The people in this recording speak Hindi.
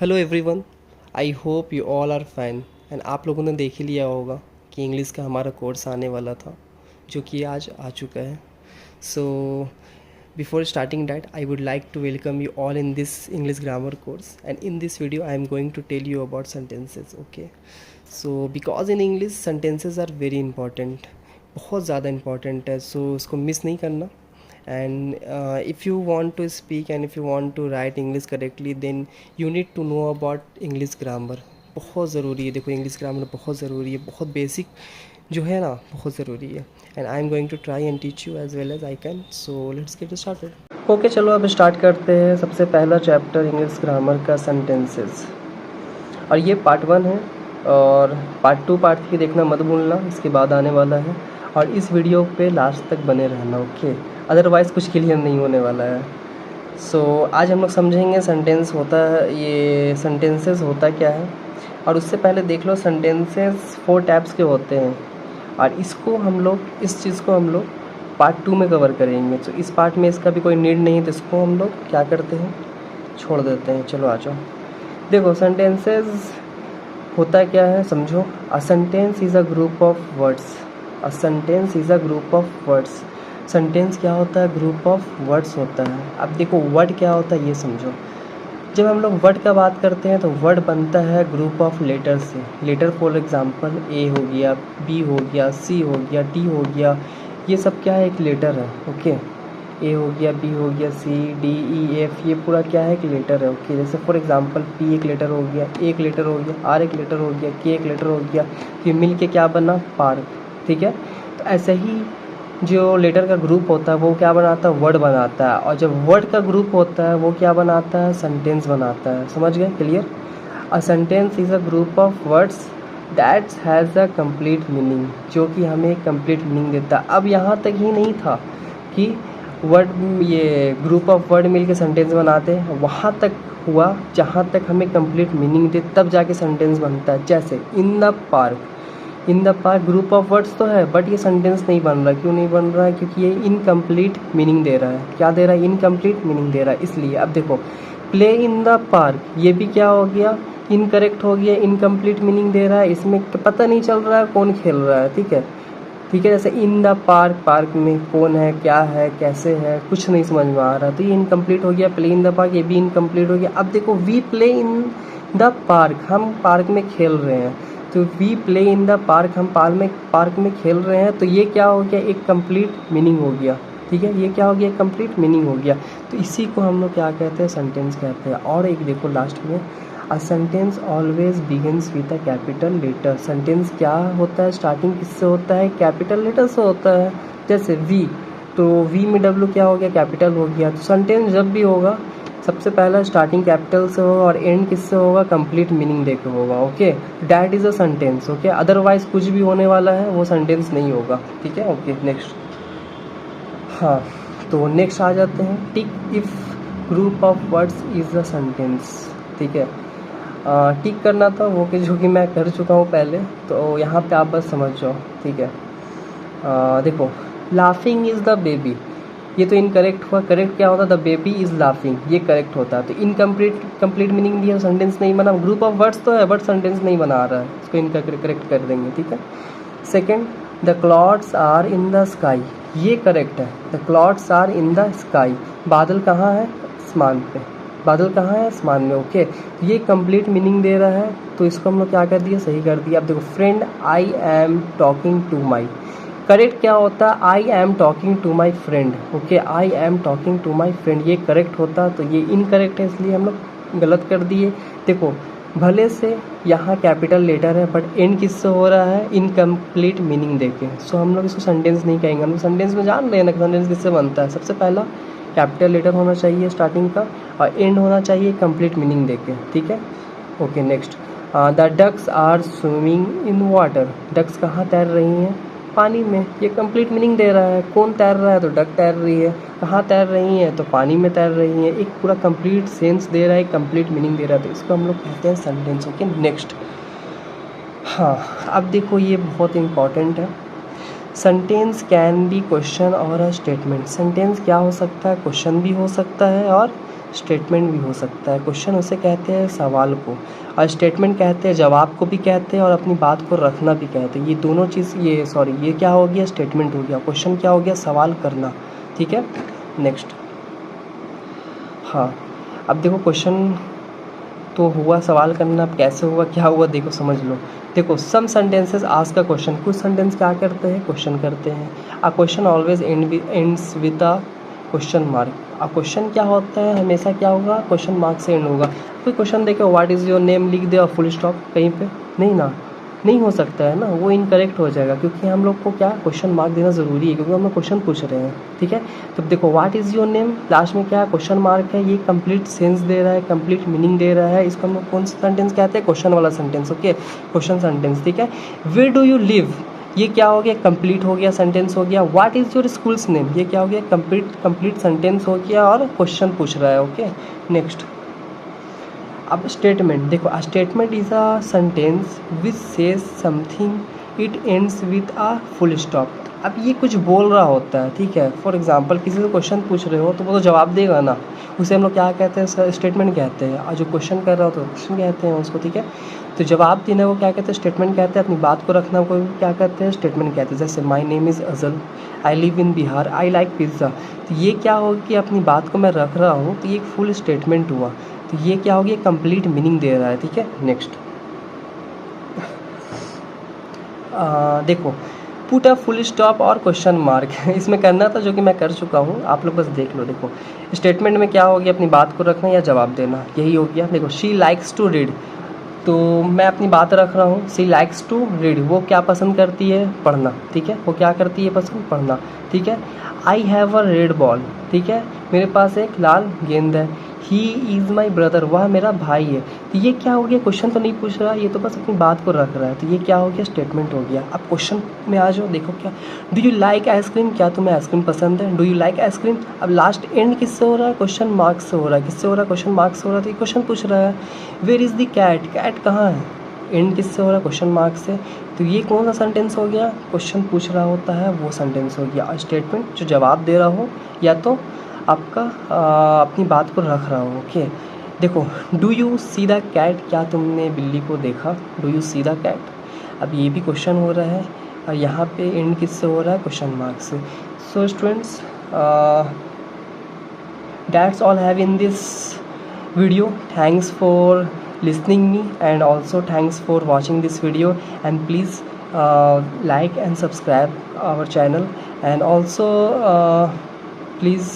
Hello everyone, I hope you all are fine. And आप लोगों ने देख ही लिया होगा कि इंग्लिश का हमारा कोर्स आने वाला था, जो कि आज आ चुका है। So before starting that, I would like to welcome you all in this English grammar course, and in this video I am going to tell you about sentences. Okay, so because in English sentences are very important, बहुत ज़्यादा इंपॉर्टेंट है, सो उसको मिस नहीं करना। And if you want to speak and if you want to write English correctly, then you need to know about English grammar। बहुत ज़रूरी है, देखो इंग्लिश ग्रामर बहुत ज़रूरी है, बहुत बेसिक जो है ना, बहुत ज़रूरी है। And I am going to try and teach you as well as I can. So let's get started. Okay, चलो अब स्टार्ट करते हैं। सबसे पहला चैप्टर इंग्लिश ग्रामर का सेंटेंसेस, और ये पार्ट 1 है, और पार्ट 2 पार्ट 3 देखना मत भूलना, इसके बाद आने वाला है। और इस वीडियो पे लास्ट तक बने रहना, ओके, अदरवाइज़ कुछ क्लियर नहीं होने वाला है। सो आज हम लोग समझेंगे सेंटेंस होता है, ये सेंटेंसेस होता क्या है। और उससे पहले देख लो, सेंटेंसेस 4 टाइप्स के होते हैं, और इसको हम लोग, इस चीज़ को हम लोग पार्ट 2 में कवर करेंगे। तो इस पार्ट में इसका भी कोई नीड नहीं है, तो इसको हम लोग क्या करते हैं, छोड़ देते हैं। चलो आ जाओ, देखो सेंटेंसेस होता क्या है, समझो। A sentence is a group of words. A sentence is a group of words. Sentence क्या होता है, ग्रुप ऑफ वर्ड्स होता है। अब देखो वर्ड क्या होता है ये समझो। जब हम लोग वर्ड का बात करते हैं तो वर्ड बनता है ग्रुप ऑफ लेटर से। लेटर फॉर एग्जांपल ए हो गया, बी हो गया, सी हो गया, डी हो गया, ये सब क्या है, एक लेटर है। ओके, ए हो गया, बी हो गया, सी डी ई एफ, ये पूरा क्या है, एक लेटर है। ओके, जैसे फॉर एग्जांपल पी एक लेटर हो गया, एक लेटर हो गया, आर एक लेटर हो गया, के एक लेटर हो गया, ये मिल के क्या बना, पार्क। ठीक है, तो ऐसे ही जो लेटर का ग्रुप होता है वो क्या बनाता है, वर्ड बनाता है। और जब वर्ड का ग्रुप होता है वो क्या बनाता है, सेंटेंस बनाता है। समझ गए, clear. A sentence is a group of words that has a complete meaning, जो कि हमें कंप्लीट मीनिंग देता है। अब यहाँ तक ही नहीं था कि वर्ड, ये ग्रुप ऑफ वर्ड मिल के सेंटेंस बनाते हैं, वहाँ तक हुआ जहाँ तक हमें कंप्लीट मीनिंग दे, तब जाके सेंटेंस बनता है। जैसे इन the park, in the park group of words तो है, बट ये सेंटेंस नहीं बन रहा। क्यों नहीं बन रहा है, क्योंकि ये इनकम्प्लीट मीनिंग दे रहा है। क्या दे रहा है, इनकम्प्लीट मीनिंग दे रहा है, इसलिए। अब देखो प्ले इन द पार्क, ये भी क्या हो गया, इनकरेक्ट हो गया, इनकम्प्लीट मीनिंग दे रहा है, इसमें पता नहीं चल रहा है कौन खेल रहा है। ठीक है, ठीक है। जैसे इन द पार्क, पार्क में कौन है, क्या है, कैसे है, कुछ नहीं समझ में आ रहा, तो ये इनकम्प्लीट हो गया। प्ले इन द पार्क, ये भी इनकम्प्लीट हो गया। अब देखो we play in the park, हम पार्क में खेल रहे हैं, तो we play in the park, हम पार्क में खेल रहे हैं, तो ये क्या हो गया, एक कंप्लीट मीनिंग हो गया। ठीक है, ये क्या हो गया, एक कंप्लीट मीनिंग हो गया। तो इसी को हम लोग क्या कहते हैं, सेंटेंस कहते हैं। और एक देखो लास्ट में, a sentence always begins with a capital letter. Sentence क्या होता है, स्टार्टिंग किससे होता है, कैपिटल लेटर से होता है। जैसे वी, तो वी में डब्ल्यू क्या हो गया, कैपिटल हो गया। तो सेंटेंस जब भी होगा सबसे पहला स्टार्टिंग कैपिटल से होगा और एंड किससे होगा, कंप्लीट मीनिंग देके होगा। Okay, that is a sentence. Okay, otherwise कुछ भी होने वाला है वो सेंटेंस नहीं होगा। ठीक है, ओके नेक्स्ट। हाँ, तो नेक्स्ट आ जाते हैं, टिक if group of words is a sentence. ठीक है, टिक करना था वो कि जो कि मैं कर चुका हूँ पहले, तो यहाँ पे आप बस समझ जाओ। ठीक है, देखो लाफिंग इज़ द बेबी, ये तो इनकरेक्ट हुआ। करेक्ट क्या होता है, द बेबी इज़ लाफिंग, ये करेक्ट होता है। तो कंप्लीट मीनिंग दिया, सेंटेंस नहीं बना। ग्रुप ऑफ वर्ड्स तो है बट सेंटेंस नहीं बना रहा है, इसको इनका करेक्ट कर देंगे। ठीक है, second, the clouds are in the sky, ये करेक्ट है। The clouds are in the sky, बादल कहाँ है, आसमान पे, बादल कहाँ है, आसमान में। ओके, तो ये कंप्लीट मीनिंग दे रहा है, तो इसको हम लोग क्या कर दिया, सही कर दिया। अब देखो friend, I am talking to my, correct क्या होता है, I am talking to my friend. Okay, I am talking to my friend, ये करेक्ट होता, तो ये इनकरेक्ट है, इसलिए हम लोग गलत कर दिए। देखो भले से यहाँ कैपिटल लेटर है बट एंड किससे हो रहा है, इनकम्प्लीट मीनिंग देके, सो हम लोग इसको सेंटेंस नहीं कहेंगे। हम लोग सेंटेंस में जान रहे हैं ना, सेंटेंस किससे बनता है। सबसे पहला कैपिटल लेटर होना चाहिए स्टार्टिंग का, और एंड होना चाहिए कंप्लीट मीनिंग देके। ठीक है, okay next, the ducks are swimming in water, ducks कहाँ तैर रही हैं, पानी में, ये कंप्लीट मीनिंग दे रहा है। कौन तैर रहा है, तो डक तैर रही है। कहाँ तैर रही हैं, तो पानी में तैर रही हैं। एक पूरा कंप्लीट सेंस दे रहा है, कंप्लीट मीनिंग दे रहा है, तो इसको हम लोग कहते हैं सेंटेंस। ओके नेक्स्ट, हाँ अब देखो ये बहुत इंपॉर्टेंट है। सेंटेंस कैन बी क्वेश्चन और अ स्टेटमेंट। सेंटेंस क्या हो सकता है, क्वेश्चन भी हो सकता है और स्टेटमेंट भी हो सकता है। क्वेश्चन उसे कहते हैं सवाल को, और स्टेटमेंट कहते हैं जवाब को भी कहते हैं, और अपनी बात को रखना भी कहते हैं। ये दोनों चीज़, ये क्या हो गया, स्टेटमेंट हो गया। क्वेश्चन क्या हो गया, सवाल करना, ठीक है। नेक्स्ट, हाँ, अब देखो क्वेश्चन तो हुआ, सवाल करना, अब कैसे हुआ, क्या हुआ, देखो समझ लो। देखो, some sentences ask a question, कुछ सेंटेंस क्या करते हैं, क्वेश्चन करते हैं। A question always ends with a question mark. अब क्वेश्चन क्या होता है, हमेशा क्या होगा, क्वेश्चन मार्क से एंड होगा। कोई क्वेश्चन देखो, व्हाट इज़ योर नेम लिख दे और फुल स्टॉप कहीं पे, नहीं ना, नहीं हो सकता है ना, वो इनकरेक्ट हो जाएगा, क्योंकि हम लोग को क्या क्वेश्चन मार्क देना ज़रूरी है, क्योंकि हम लोग क्वेश्चन पूछ रहे हैं, ठीक है। तो देखो, what is your name, last में क्या क्वेश्चन मार्क है, ये कंप्लीट सेंस दे रहा है, कंप्लीट मीनिंग दे रहा है। इसको हम लोग कौन सा सेंटेंस कहते हैं, क्वेश्चन वाला सेंटेंस, ओके, क्वेश्चन सेंटेंस, ठीक है। वेयर डू यू लिव, ये क्या हो गया, कंप्लीट हो गया, सेंटेंस हो गया। What is your schools name, ये क्या हो गया, कंप्लीट सेंटेंस हो गया और क्वेश्चन पूछ रहा है, ओके। नेक्स्ट, अब स्टेटमेंट देखो, a statement is a sentence which says something it ends with a full stop. अब ये कुछ बोल रहा होता है, ठीक है। फॉर एग्जांपल किसी से क्वेश्चन पूछ रहे हो तो वो तो जवाब देगा ना, उसे हम लोग क्या कहते हैं, स्टेटमेंट कहते हैं। और जो क्वेश्चन कर रहा हो तो क्वेश्चन कहते हैं उसको, ठीक है। तो जवाब देने को क्या कहते हैं, स्टेटमेंट कहते हैं। अपनी बात को रखना को क्या कहते हैं, स्टेटमेंट कहते हैं। जैसे माई नेम इज़ अजल, I live in Bihar, I like pizza. तो ये क्या हो कि अपनी बात को मैं रख रहा हूँ, तो ये एक फुल स्टेटमेंट हुआ। तो ये क्या हो गया, कंप्लीट मीनिंग दे रहा है, ठीक है। नेक्स्ट, देखो, पुट अ फुल स्टॉप और क्वेश्चन मार्क इसमें करना था, जो कि मैं कर चुका हूँ, आप लोग बस देख लो। देखो, स्टेटमेंट में क्या हो गया, अपनी बात को रखना या जवाब देना, यही हो गया। देखो, शी लाइक्स टू रीड, तो मैं अपनी बात रख रहा हूँ, शी लाइक्स टू रीड, वो क्या पसंद करती है, पढ़ना, ठीक है। वो क्या करती है, पसंद, पढ़ना, ठीक है। I have a red ball, ठीक है, मेरे पास एक लाल गेंद है। ही इज़ माई ब्रदर, वह मेरा भाई है। तो ये क्या हो गया, क्वेश्चन तो नहीं पूछ रहा, ये तो बस अपनी बात को रख रहा है। तो ये क्या हो गया, स्टेटमेंट हो गया। अब क्वेश्चन में आ जाओ, देखो क्या, डू यू लाइक आइसक्रीम, क्या तुम्हें आइसक्रीम पसंद है, डू यू लाइक आइसक्रीम। अब लास्ट एंड किससे हो रहा है, क्वेश्चन मार्क से हो रहा है। किससे हो रहा है, क्वेश्चन मार्क से हो रहा है। तो ये क्वेश्चन पूछ रहा है, where is the cat, cat कहाँ है। एंड किससे हो रहा है, क्वेश्चन मार्क से। तो ये कौन सा सेंटेंस हो गया, क्वेश्चन पूछ रहा होता है वो सेंटेंस हो गया। और स्टेटमेंट जो जवाब दे रहा हो, या तो आपका अपनी बात को रख रहा हो, ओके। देखो, do you see the cat, क्या तुमने बिल्ली को देखा, do you see the cat. अब ये भी क्वेश्चन हो रहा है, और यहाँ पे एंड किससे हो रहा है, क्वेश्चन मार्क से। So students, that's all have in this video. Thanks for listening me, and also thanks for watching this video, and please like and subscribe our channel, and also please